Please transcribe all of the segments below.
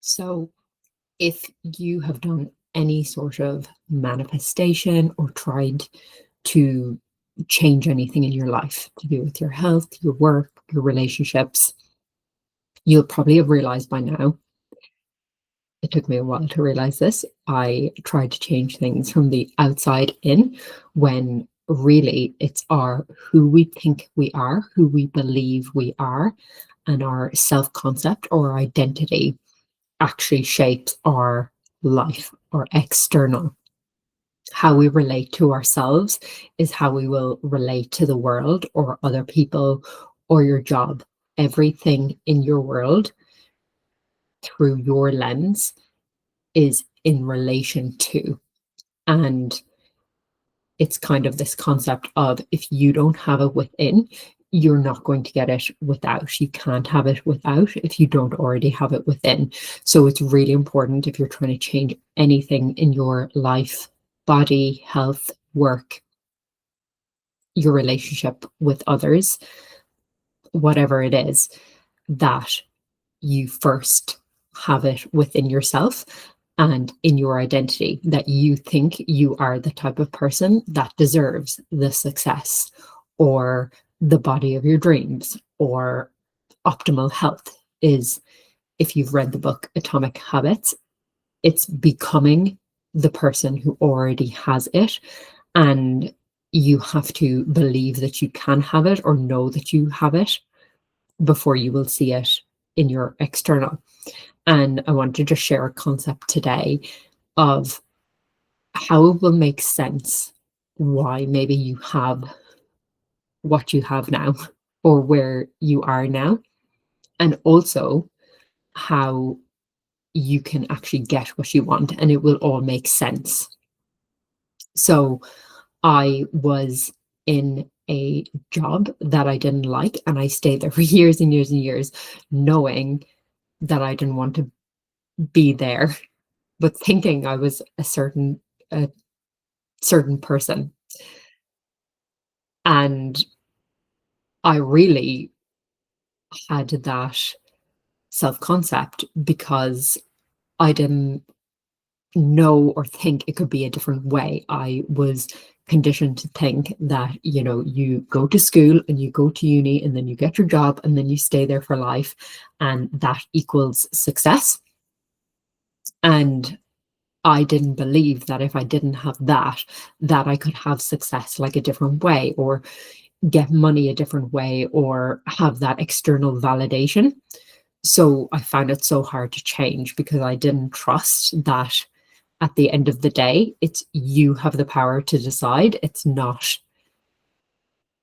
So, if you have done any sort of manifestation or tried to change anything in your life to do with your health, your work, your relationships, you'll probably have realized by now. It took me a while to realize this. I tried to change things from the outside in when really it's our who we think we are, who we believe we are, and our self concept or identity actually shapes our life or external. How we relate to ourselves is how we will relate to the world or other people or your job. Everything in your world through your lens is in relation to. And it's kind of this concept of if you don't have it within, you're not going to get it without. You can't have it without if you don't already have it within. So it's really important if you're trying to change anything in your life, body, health, work, your relationship with others, whatever it is, that you first have it within yourself and in your identity, that you think you are the type of person that deserves the success or the body of your dreams or optimal health. Is, if you've read the book Atomic Habits, it's becoming the person who already has it. And you have to believe that you can have it or know that you have it before you will see it in your external. And I want to just share a concept today of how it will make sense why maybe you have what you have now or where you are now, and also how you can actually get what you want and it will all make sense. So I was in a job that I didn't like and I stayed there for years and years and years, knowing that I didn't want to be there, but thinking I was a certain person. And I really had that self-concept because I didn't know or think it could be a different way. I was conditioned to think that, you go to school and you go to uni and then you get your job and then you stay there for life and that equals success. And I didn't believe that if I didn't have that, that I could have success like a different way or get money a different way or have that external validation. So I found it so hard to change because I didn't trust that at the end of the day, it's you have the power to decide. It's not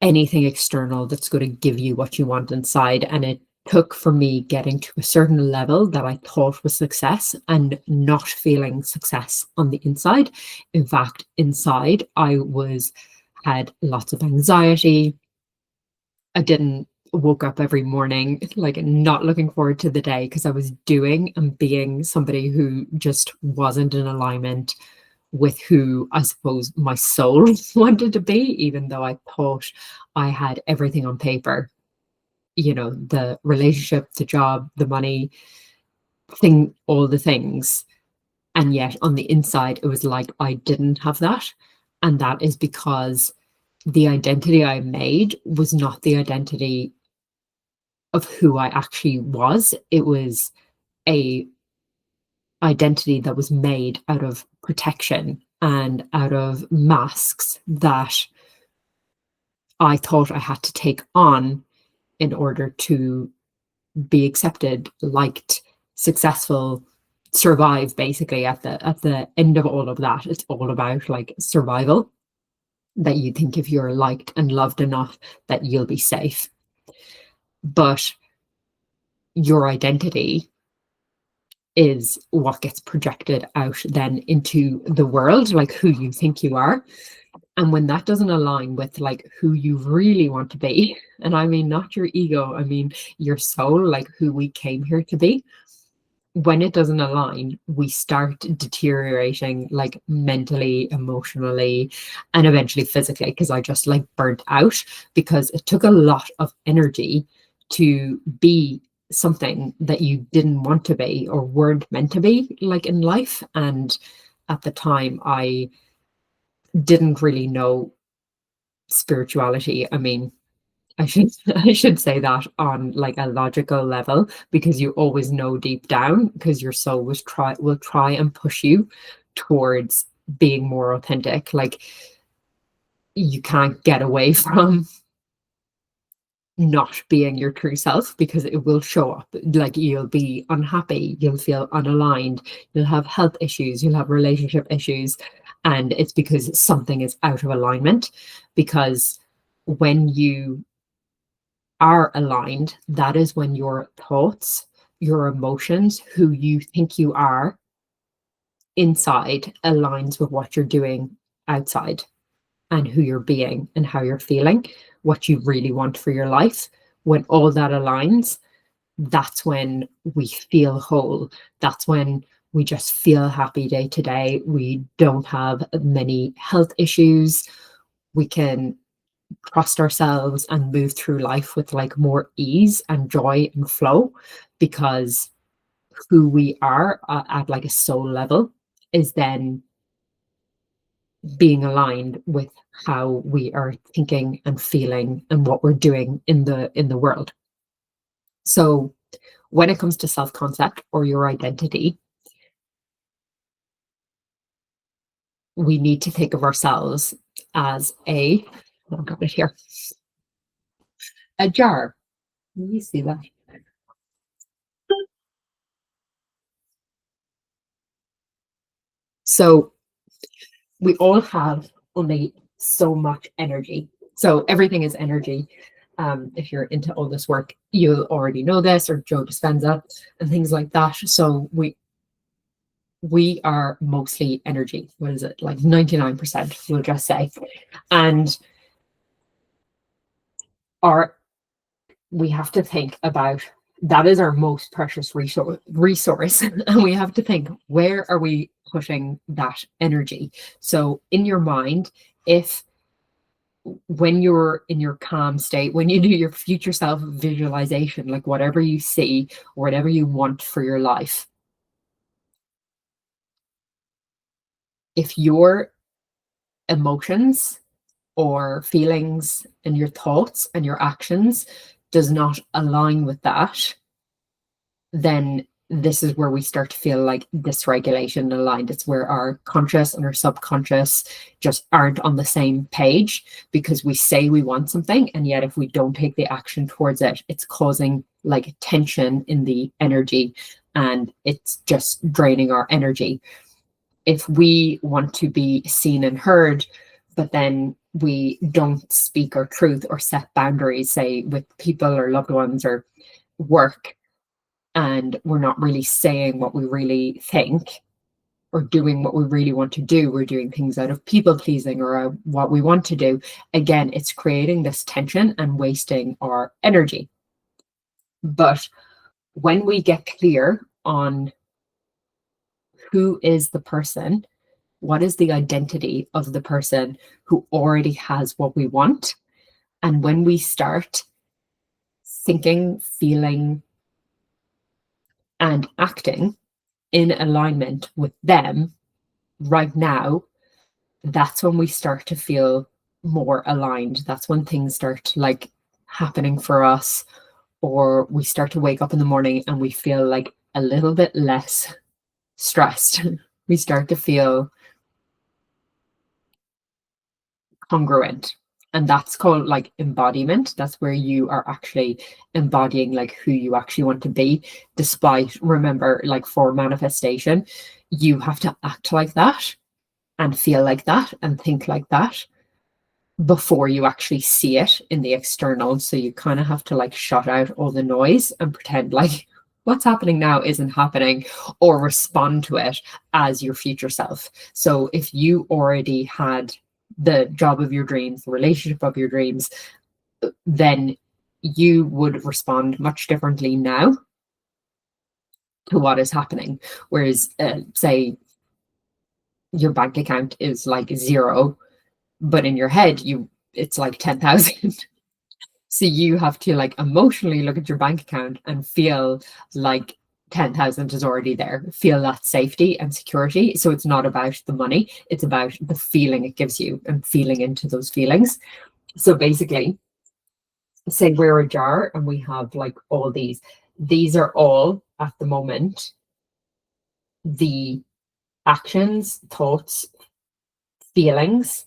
anything external that's going to give you what you want inside. And it took for me getting to a certain level that I thought was success and not feeling success on the inside. In fact, inside, had lots of anxiety. I didn't woke up every morning like not looking forward to the day because I was doing and being somebody who just wasn't in alignment with who I suppose my soul wanted to be, even though I thought I had everything on paper, the relationship, the job, the money, all the things. And yet on the inside, it was like I didn't have that. And that is because the identity I made was not the identity of who I actually was. It was a identity that was made out of protection and out of masks that I thought I had to take on in order to be accepted, liked, successful, survive. Basically at the end of all of that, it's all about like survival, that you think if you're liked and loved enough that you'll be safe. But your identity is what gets projected out then into the world, like who you think you are. And when that doesn't align with like who you really want to be, and I mean not your ego, I mean your soul, like who we came here to be, when it doesn't align, we start deteriorating like mentally, emotionally, and eventually physically, because I just like burnt out because it took a lot of energy to be something that you didn't want to be or weren't meant to be, like, in life. And at the time, I didn't really know spirituality. I mean, I should I should say that on like a logical level, because you always know deep down, because your soul will try and push you towards being more authentic. Like, you can't get away from not being your true self, because it will show up. Like, you'll be unhappy, you'll feel unaligned, you'll have health issues, you'll have relationship issues, and it's because something is out of alignment. Because when you are aligned, that is when your thoughts, your emotions, who you think you are inside, aligns with what you're doing outside, and who you're being and how you're feeling, what you really want for your life. When all that aligns, that's when we feel whole. That's when we just feel happy day to day. We don't have many health issues. We can trust ourselves and move through life with like more ease and joy and flow, because who we are at like a soul level is then being aligned with how we are thinking and feeling and what we're doing in the world. So when it comes to self-concept or your identity, we need to think of ourselves as I've got it here, a jar. You see that? So we all have only so much energy. So everything is energy. If you're into all this work, you'll already know this, or Joe Dispenza and things like that. So we are mostly energy. What is it? Like 99%, we'll just say. And our we have to think about, that is our most precious resource. And we have to think, where are we putting that energy? So in your mind, if when you're in your calm state, when you do your future self visualization, like whatever you see or whatever you want for your life, if your emotions or feelings and your thoughts and your actions does not align with that, then this is where we start to feel like dysregulation aligned. It's where our conscious and our subconscious just aren't on the same page, because we say we want something, and yet if we don't take the action towards it, it's causing like tension in the energy, and it's just draining our energy. If we want to be seen and heard, but then we don't speak our truth or set boundaries, say with people or loved ones or work, and we're not really saying what we really think or doing what we really want to do, we're doing things out of people pleasing or what we want to do, again, it's creating this tension and wasting our energy. But when we get clear on who is the person, what is the identity of the person who already has what we want, and when we start thinking, feeling, and acting in alignment with them right now, that's when we start to feel more aligned. That's when things start like happening for us, or we start to wake up in the morning and we feel like a little bit less stressed. We start to feel congruent. And that's called like embodiment. That's where you are actually embodying like who you actually want to be. Despite, remember, like for manifestation, you have to act like that and feel like that and think like that before you actually see it in the external. So you kind of have to like shut out all the noise and pretend like what's happening now isn't happening, or respond to it as your future self. So if you already had the job of your dreams, the relationship of your dreams, then you would respond much differently now to what is happening. Whereas, say, your bank account is like zero, but in your head, it's like 10,000. So you have to like emotionally look at your bank account and feel like 10,000 is already there, feel that safety and security. So it's not about the money, it's about the feeling it gives you and feeling into those feelings. So basically, say we're a jar and we have like all these are all at the moment the actions, thoughts, feelings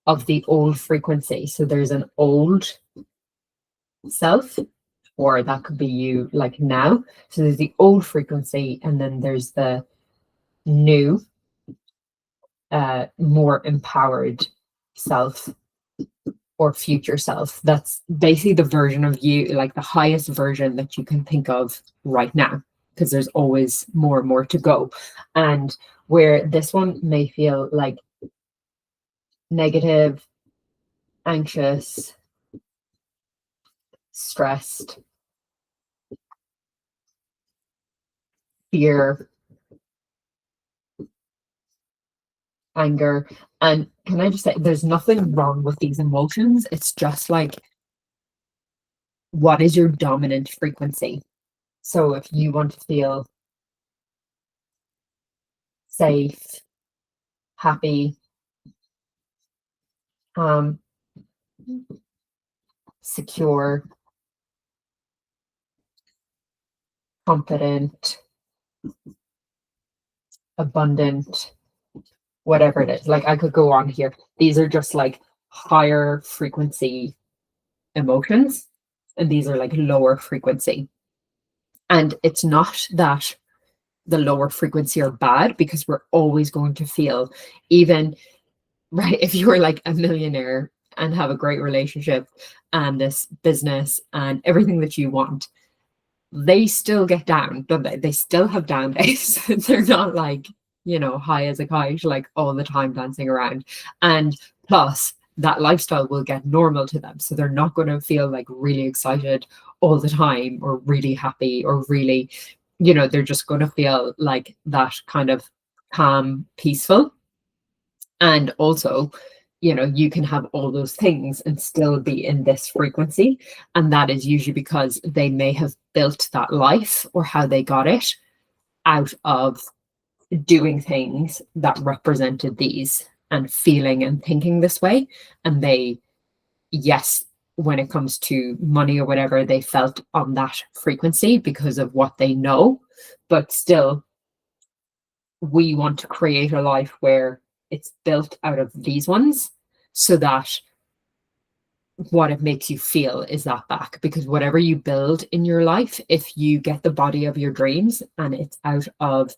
of the old frequency. So there's an old self, or that could be you like now. So there's the old frequency, and then there's the new, more empowered self or future self. That's basically the version of you, like the highest version that you can think of right now, because there's always more and more to go. And where this one may feel like negative, anxious, stressed, fear, anger. And can I just say, there's nothing wrong with these emotions. It's just like, what is your dominant frequency? So if you want to feel safe, happy, um, secure, confident, abundant, whatever it is. Like I could go on here. These are just like higher frequency emotions, and these are like lower frequency. And it's not that the lower frequency are bad, because we're always going to feel, even right, if you were like a millionaire and have a great relationship and this business and everything that you want, they still get down, don't they? They still have down days. They're not like, high as a kite, like all the time dancing around. And plus, that lifestyle will get normal to them. So they're not going to feel like really excited all the time or really happy or really, they're just going to feel like that kind of calm, peaceful. And also, you can have all those things and still be in this frequency. And that is usually because they may have built that life, or how they got it, out of doing things that represented these and feeling and thinking this way. And they, yes, when it comes to money or whatever, they felt on that frequency because of what they know. But still, we want to create a life where it's built out of these ones, so that what it makes you feel is that back. Because whatever you build in your life, if you get the body of your dreams and it's out of,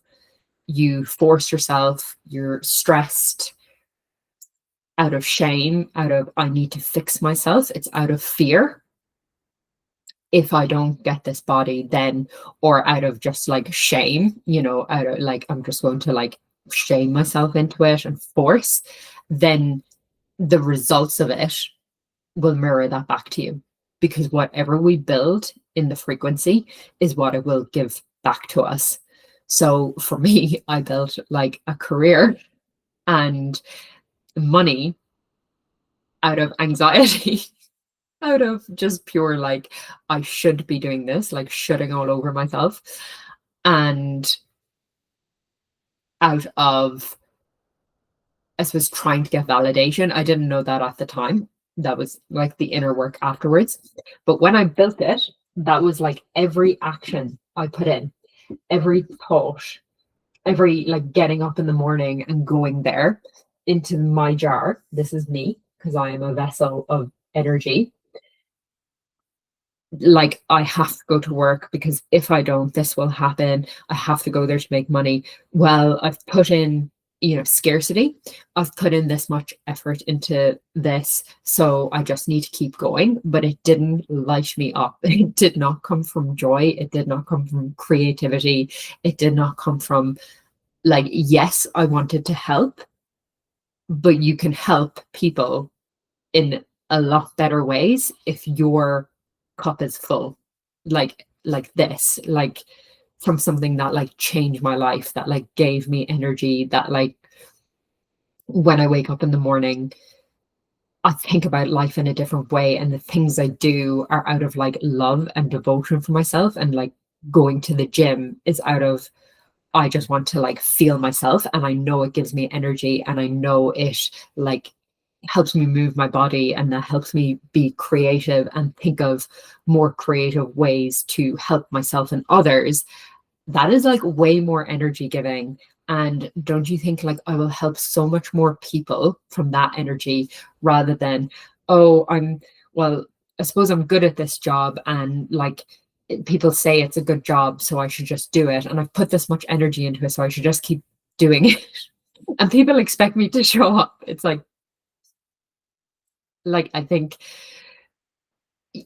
you force yourself, you're stressed, out of shame, out of I need to fix myself, it's out of fear, if I don't get this body, then, or out of just like shame, out of like, I'm just going to like shame myself into it and force, then the results of it will mirror that back to you. Because whatever we build in the frequency is what it will give back to us. So for me, I built like a career and money out of anxiety, out of just pure like, I should be doing this, like shitting all over myself, and out of, I suppose, trying to get validation. I didn't know that at the time. That was like the inner work afterwards. But when I built it, that was like every action I put in, every thought, every like getting up in the morning and going there into my jar. This is me, because I am a vessel of energy. Like I have to go to work, because if I don't, this will happen. I have to go there to make money. Well, I've put in, scarcity. I've put in this much effort into this, so I just need to keep going. But it didn't light me up. It did not come from joy. It did not come from creativity. It did not come from like, yes, I wanted to help, but you can help people in a lot better ways if your cup is full, like this, like from something that like changed my life, that like gave me energy, that like when I wake up in the morning, I think about life in a different way, and the things I do are out of like love and devotion for myself. And like going to the gym is out of, I just want to like feel myself, and I know it gives me energy, and I know it like helps me move my body, and that helps me be creative and think of more creative ways to help myself and others. That is like way more energy giving. And don't you think like I will help so much more people from that energy, rather than, oh, well, I suppose I'm good at this job, and like people say it's a good job, so I should just do it. And I've put this much energy into it, so I should just keep doing it. And people expect me to show up. It's like I think,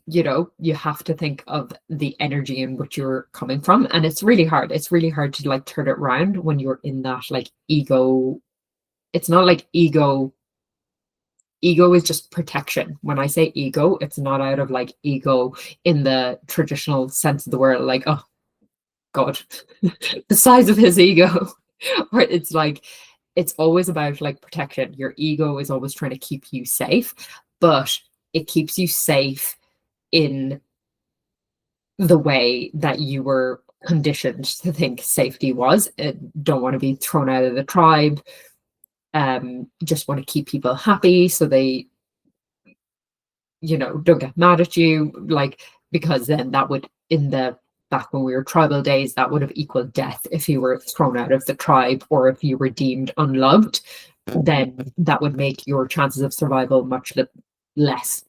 you have to think of the energy in which you're coming from, and it's really hard. It's really hard to like turn it around when you're in that like ego. It's not like ego is just protection. When I say ego, it's not out of like ego in the traditional sense of the word, like, oh god, the size of his ego. Or it's like, it's always about like protection. Your ego is always trying to keep you safe, but it keeps you safe in the way that you were conditioned to think safety was. Don't want to be thrown out of the tribe. Just want to keep people happy, so they, don't get mad at you, like, because then that would, in the back when we were tribal days, that would have equaled death. If you were thrown out of the tribe, or if you were deemed unloved, then that would make your chances of survival much less.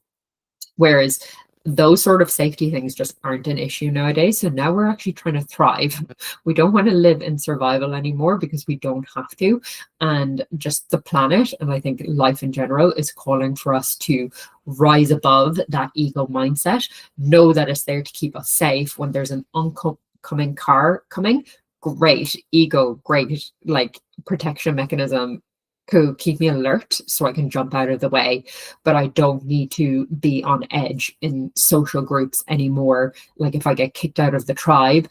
Whereas those sort of safety things just aren't an issue nowadays. So now we're actually trying to thrive. We don't want to live in survival anymore, because we don't have to. And just the planet, and I think life in general, is calling for us to rise above that ego mindset. Know that it's there to keep us safe. When there's an oncoming car coming, great. Ego, great. Like protection mechanism, could keep me alert so I can jump out of the way. But I don't need to be on edge in social groups anymore. Like if I get kicked out of the tribe,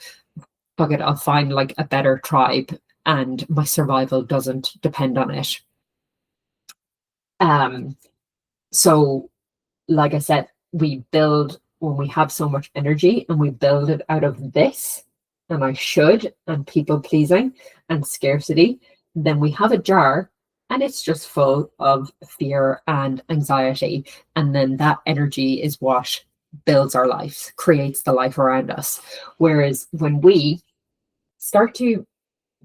fuck it, I'll find like a better tribe, and my survival doesn't depend on it. So like I said, we build, when we have so much energy and we build it out of this, and I should, and people pleasing and scarcity, then we have a jar, and it's just full of fear and anxiety. And then that energy is what builds our life, creates the life around us. Whereas when we start to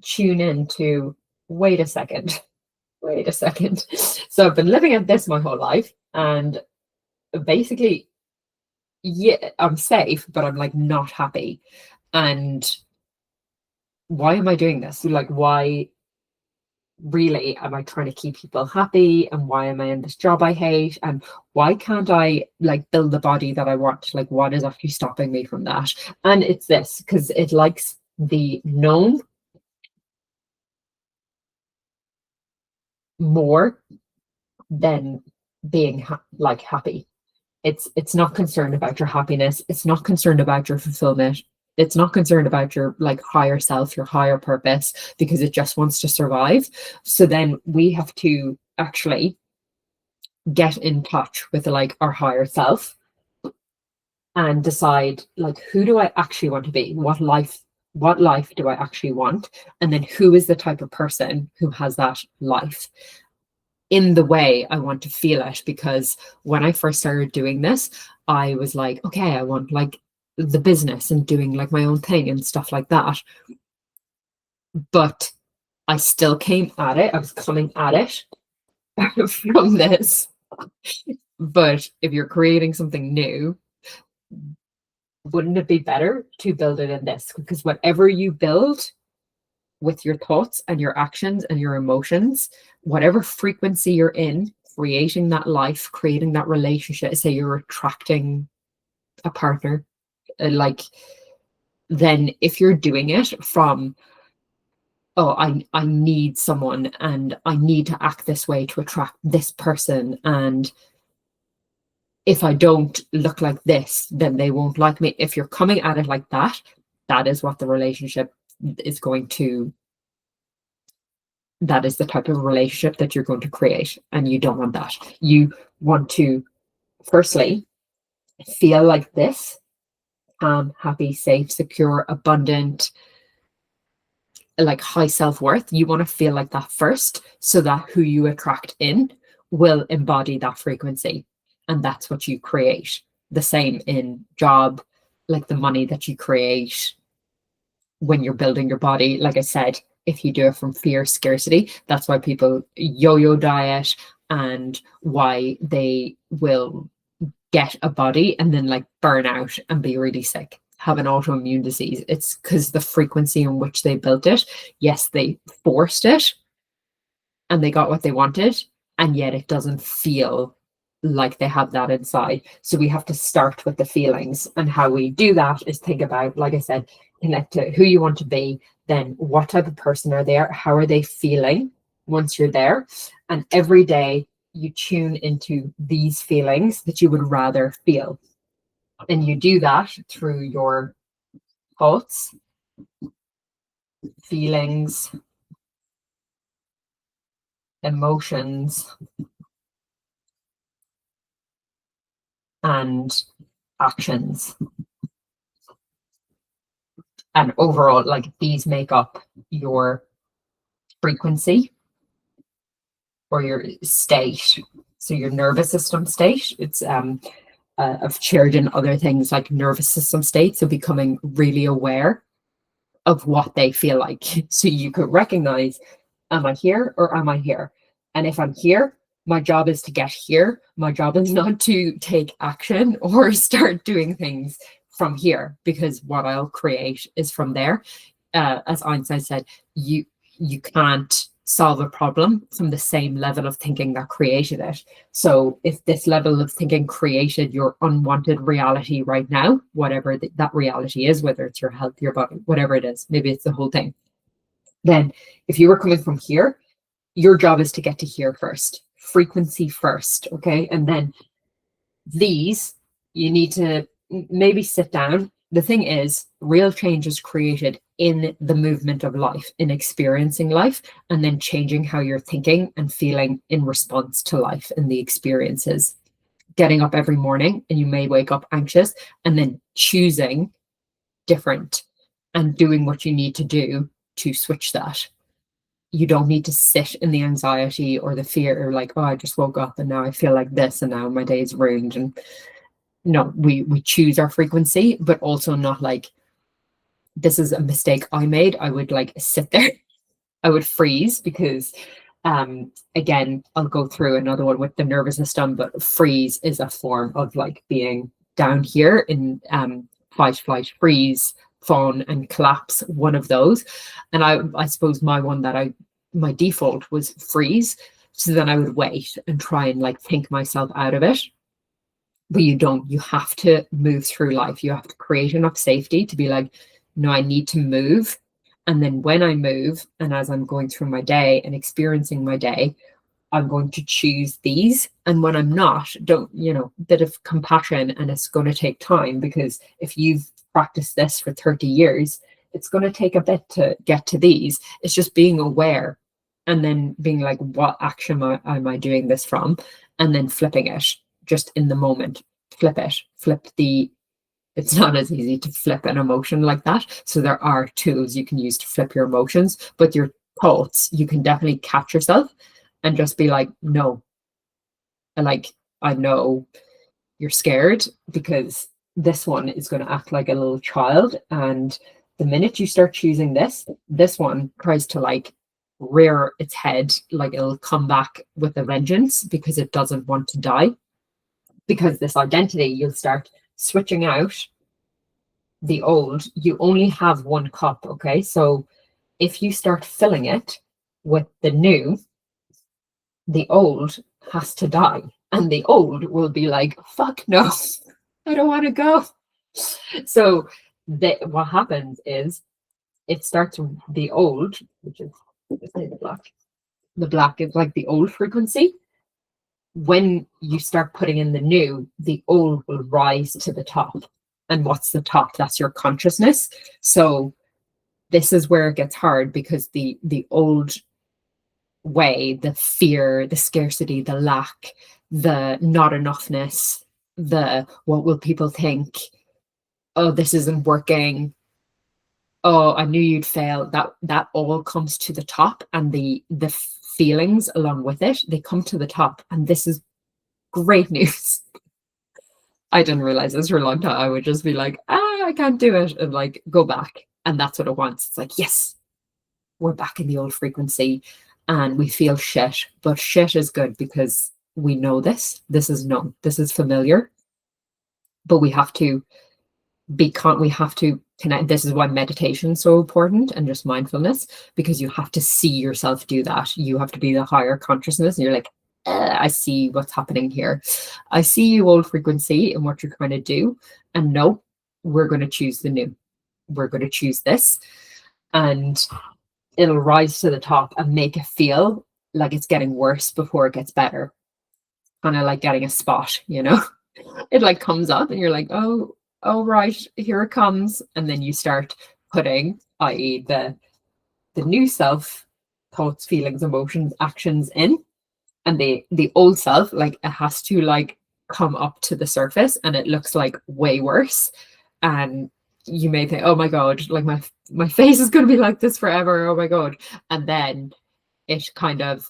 tune into, wait a second, wait a second. So I've been living at this my whole life, and basically, yeah, I'm safe, but I'm like not happy. And why am I doing this? Like, why really am I trying to keep people happy? And why am I in this job I hate? And why can't I like build the body that I want? Like, what is actually stopping me from that? And it's this, because it likes the known more than being like happy. It's not concerned about your happiness. It's not concerned about your fulfillment. It's not concerned about your like higher self, your higher purpose, because it just wants to survive. So then we have to actually get in touch with like our higher self, and decide like, who do I actually want to be? What life do I actually want? And then who is the type of person who has that life in the way I want to feel it. Because when I first started doing this, I was like, okay, I want like the business and doing like my own thing and stuff like that. But I still came at it. I was coming at it from this. But if you're creating something new, wouldn't it be better to build it in this? Because whatever you build with your thoughts and your actions and your emotions, whatever frequency you're in, creating that life, creating that relationship, say you're attracting a partner, like, then if you're doing it from, oh, I need someone, and I need to act this way to attract this person, and if I don't look like this, then they won't like me. If you're coming at it like that, that is what the relationship is going to, that is the type of relationship that you're going to create, and you don't want that. You want to firstly feel like this: happy, safe, secure, abundant, like high self-worth. You want to feel like that first, so that who you attract in will embody that frequency, and that's what you create. The same in job, like the money that you create when you're building your body. Like I said, if you do it from fear, scarcity, that's why people yo-yo diet, and why they will get a body and then like burn out and be really sick, have an autoimmune disease. It's because the frequency in which they built it. Yes, they forced it and they got what they wanted, and yet it doesn't feel like they have that inside. So we have to start with the feelings, and how we do that is think about, like I said, connect to who you want to be, then what type of person are they, how are they feeling once you're there, and every day you tune into these feelings that you would rather feel. And you do that through your thoughts, feelings, emotions, and actions. And overall, like, these make up your frequency or your state. So your nervous system state, it's I've shared in other things like nervous system state. So becoming really aware of what they feel like. So you could recognize, am I here or am I here? And if I'm here, my job is to get here. My job is not to take action or start doing things from here, because what I'll create is from there. As Einstein said, you can't solve a problem from the same level of thinking that created it. So if this level of thinking created your unwanted reality right now, whatever that reality is, whether it's your health, your body, whatever it is, maybe it's the whole thing, then if you were coming from here, your job is to get to here first, frequency first, okay? And then these, you need to maybe sit down. The thing is, real change is created in the movement of life, in experiencing life, and then changing how you're thinking and feeling in response to life and the experiences. Getting up every morning, and you may wake up anxious, and then choosing different and doing what you need to do to switch that. You don't need to sit in the anxiety or the fear, or like, oh, I just woke up and now I feel like this and now my day is ruined. And no, we choose our frequency, but also not like, this is a mistake I made. I would like sit there. I would freeze, because again, I'll go through another one with the nervous system, but freeze is a form of like being down here in fight, flight, freeze, fawn, and collapse, one of those. And I suppose my default was freeze. So then I would wait and try and like think myself out of it. But you don't, you have to move through life. You have to create enough safety to be like, no, I need to move. And then when I move, and as I'm going through my day and experiencing my day, I'm going to choose these. And when I'm not, don't, bit of compassion, and it's going to take time, because if you've practiced this for 30 years, it's going to take a bit to get to these. It's just being aware, and then being like, what action am I doing this from? And then flipping it just in the moment. It's not as easy to flip an emotion like that. So there are tools you can use to flip your emotions, but your thoughts, you can definitely catch yourself and just be like, no. And like, I know you're scared because this one is going to act like a little child. And the minute you start choosing this one tries to like rear its head, like it'll come back with a vengeance because it doesn't want to die. Because this identity, you'll start switching out the old. You only have one cup, okay? So if you start filling it with the new, the old has to die. And the old will be like, fuck no, I don't want to go. So what happens is, it starts the old, which is the black. The black is like the old frequency. When you start putting in the new, the old will rise to the top. And what's the top? That's your consciousness. So this is where it gets hard, because the old way, the fear, the scarcity, the lack, the not enough-ness, the what will people think, oh, this isn't working, oh, I knew you'd fail, that all comes to the top, and the feelings along with it, they come to the top. And this is great news. I didn't realize this for a long time. I would just be like, I can't do it, and like go back. And that's what it wants. It's like, yes, we're back in the old frequency and we feel shit. But shit is good because we know this. This is known. This is familiar. But we have to we have to connect. This is why meditation is so important, and just mindfulness, because you have to see yourself do that. You have to be the higher consciousness, and you're like, I see what's happening here. I see you, old frequency, and what you're trying to do. And no, we're going to choose the new. We're going to choose this. And it'll rise to the top and make it feel like it's getting worse before it gets better. Kind of like getting a spot, It like comes up and you're like, oh, right, here it comes. And then you start putting, i.e. the new self, thoughts, feelings, emotions, actions in. And the old self, like, it has to like come up to the surface, and it looks like way worse. And you may think, oh my God, like my face is going to be like this forever. Oh my God. And then it kind of,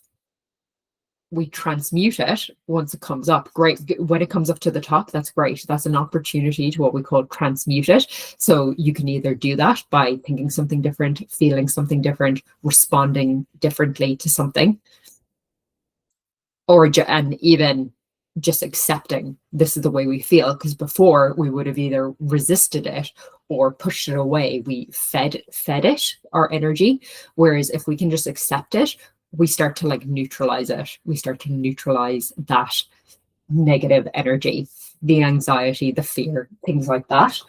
we transmute it once it comes up. Great. When it comes up to the top, that's great. That's an opportunity to what we call transmute it. So you can either do that by thinking something different, feeling something different, responding differently to something, and even just accepting this is the way we feel. Because before, we would have either resisted it or pushed it away. We fed it our energy. Whereas if we can just accept it, we start to like neutralize it. We start to neutralize that negative energy, the anxiety, the fear, things like that.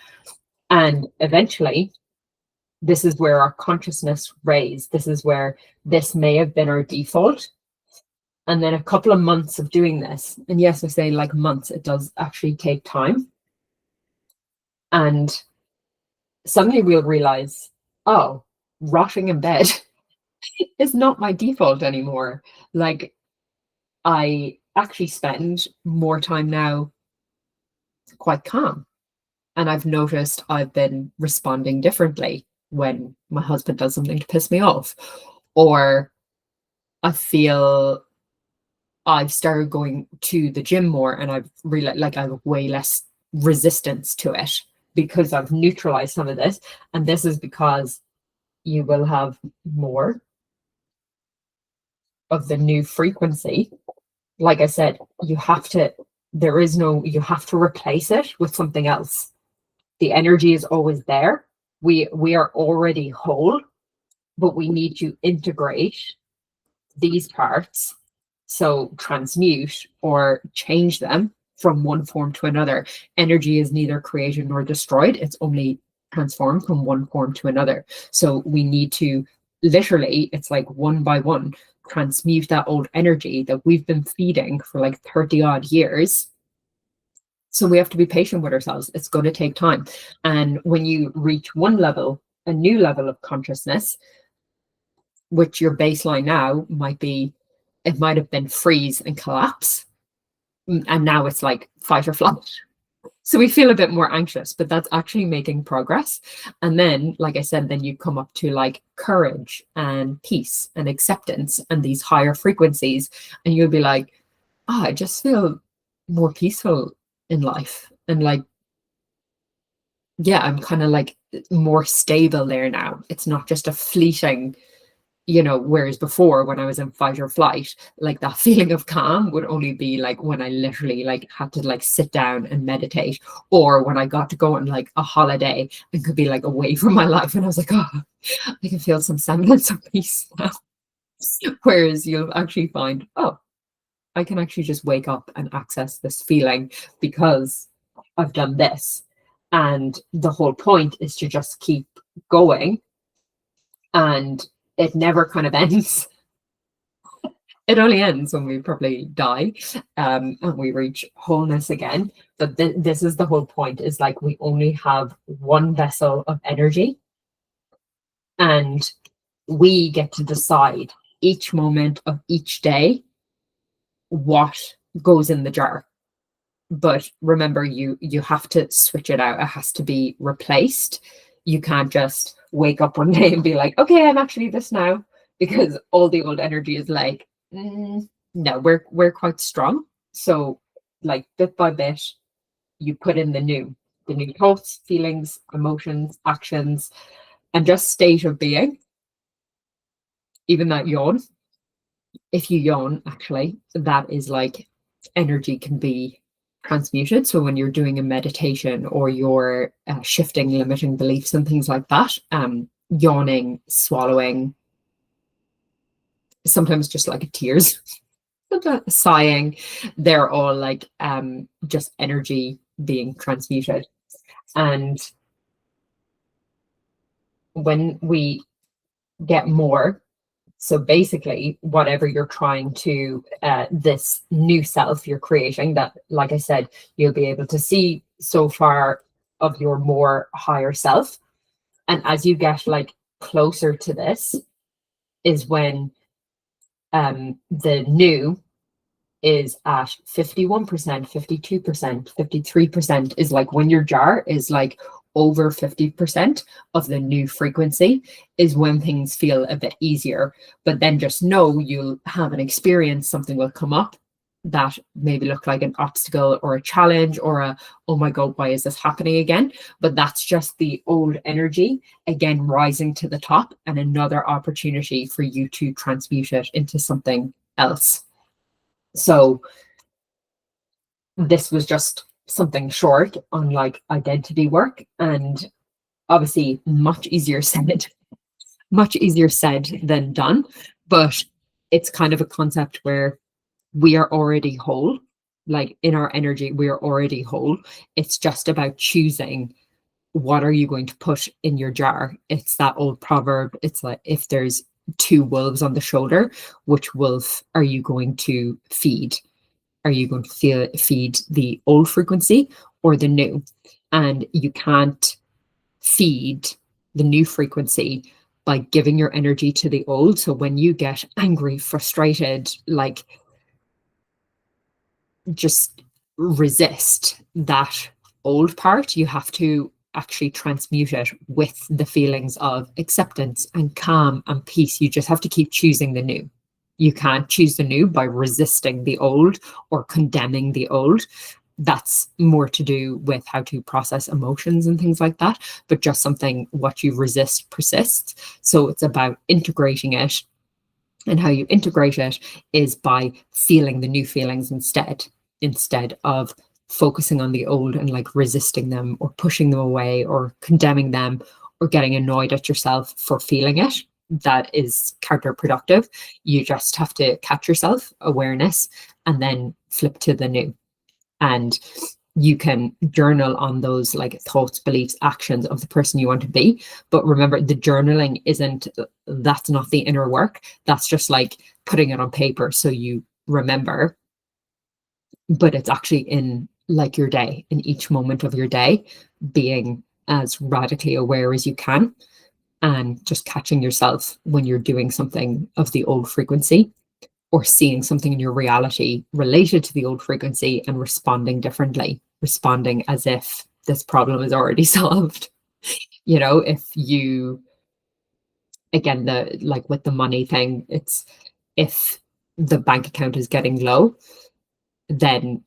And eventually, this is where our consciousness raised. This is where this may have been our default. And then a couple of months of doing this, and yes, I say like months, it does actually take time. And suddenly we'll realize, oh, rotting in bed is not my default anymore. Like, I actually spend more time now quite calm. And I've noticed I've been responding differently when my husband does something to piss me off, or I feel I've started going to the gym more, and I've realized like I have way less resistance to it because I've neutralized some of this. And this is because you will have more of the new frequency. Like I said, you have to replace it with something else. The energy is always there. We are already whole, but we need to integrate these parts. So transmute or change them from one form to another. Energy is neither created nor destroyed. It's only transformed from one form to another. So we need to literally, it's like one by one, transmute that old energy that we've been feeding for like 30 odd years. So we have to be patient with ourselves. It's going to take time. And when you reach one level, a new level of consciousness, which your baseline now might be, it might have been freeze and collapse, and now it's like fight or flight. So we feel a bit more anxious, but that's actually making progress. And then, like I said, then you come up to like courage and peace and acceptance and these higher frequencies, and you'll be like, oh, I just feel more peaceful in life. And like, yeah, I'm kind of like more stable there now. It's not just a fleeting, whereas before, when I was in fight or flight, like that feeling of calm would only be like when I literally like had to like sit down and meditate, or when I got to go on like a holiday and could be like away from my life, and I was like, oh, I can feel some semblance of peace now. Whereas you'll actually find, oh, I can actually just wake up and access this feeling because I've done this. And the whole point is to just keep going, and it never kind of ends. It only ends when we probably die, and we reach wholeness again. But this is the whole point, is like we only have one vessel of energy, and we get to decide each moment of each day what goes in the jar. But remember, you have to switch it out. It has to be replaced. You can't just wake up one day and be like, okay, I'm actually this now, because all the old energy is like, no, we're quite strong. So like bit by bit, you put in the new thoughts, feelings, emotions, actions, and just state of being. Even that yawn, if you yawn, actually, that is like energy can be transmuted. So when you're doing a meditation or you're shifting limiting beliefs and things like that, yawning, swallowing, sometimes just like tears, sighing, they're all like just energy being transmuted. And when we get more, so basically, whatever you're trying to, this new self you're creating, that, like I said, you'll be able to see so far of your more higher self. And as you get like closer to this, is when the new is at 51%, 52%, 53% is like when your jar is like over 50% of the new frequency is when things feel a bit easier. But then just know you'll have an experience, something will come up that maybe look like an obstacle or a challenge or a, oh my God, why is this happening again? But that's just the old energy again rising to the top, and another opportunity for you to transmute it into something else. So this was just something short on like identity work, and obviously much easier said than done. But it's kind of a concept where we are already whole. Like in our energy, we are already whole. It's just about choosing what are you going to put in your jar. It's that old proverb. It's like, if there's two wolves on the shoulder, which wolf are you going to feed? Are you going to feed the old frequency or the new? And you can't feed the new frequency by giving your energy to the old. So when you get angry, frustrated, like just resist that old part, you have to actually transmute it with the feelings of acceptance and calm and peace. You just have to keep choosing the new. You can't choose the new by resisting the old or condemning the old. That's more to do with how to process emotions and things like that. But just something, what you resist persists. So it's about integrating it. And how you integrate it is by feeling the new feelings instead of focusing on the old and like resisting them or pushing them away or condemning them or getting annoyed at yourself for feeling it. That is counterproductive. You just have to catch yourself, awareness, and then flip to the new. And you can journal on those like thoughts, beliefs, actions of the person you want to be. But remember, the journaling that's not the inner work. That's just like putting it on paper so you remember. But it's actually in like your day, in each moment of your day, being as radically aware as you can and just catching yourself when you're doing something of the old frequency or seeing something in your reality related to the old frequency and responding differently, responding as if this problem is already solved. You know, if you, again, the like with the money thing, it's if the bank account is getting low, then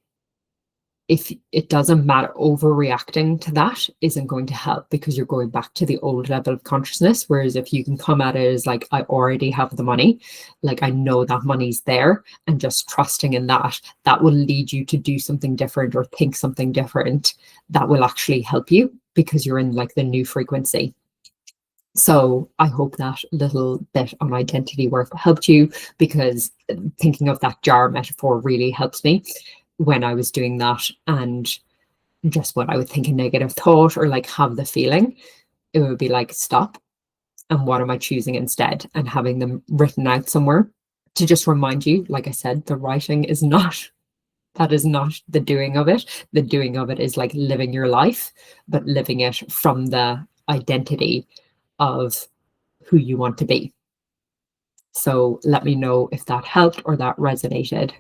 if it doesn't matter, overreacting to that isn't going to help because you're going back to the old level of consciousness. Whereas if you can come at it as like, I already have the money, like I know that money's there, and just trusting in that, that will lead you to do something different or think something different that will actually help you because you're in like the new frequency. So I hope that little bit on identity work helped you, because thinking of that jar metaphor really helps me when I was doing that. And just when I would think a negative thought or like have the feeling, it would be like, stop. And what am I choosing instead? And having them written out somewhere to just remind you, like I said, the writing is not, that is not the doing of it. The doing of it is like living your life, but living it from the identity of who you want to be. So let me know if that helped or that resonated.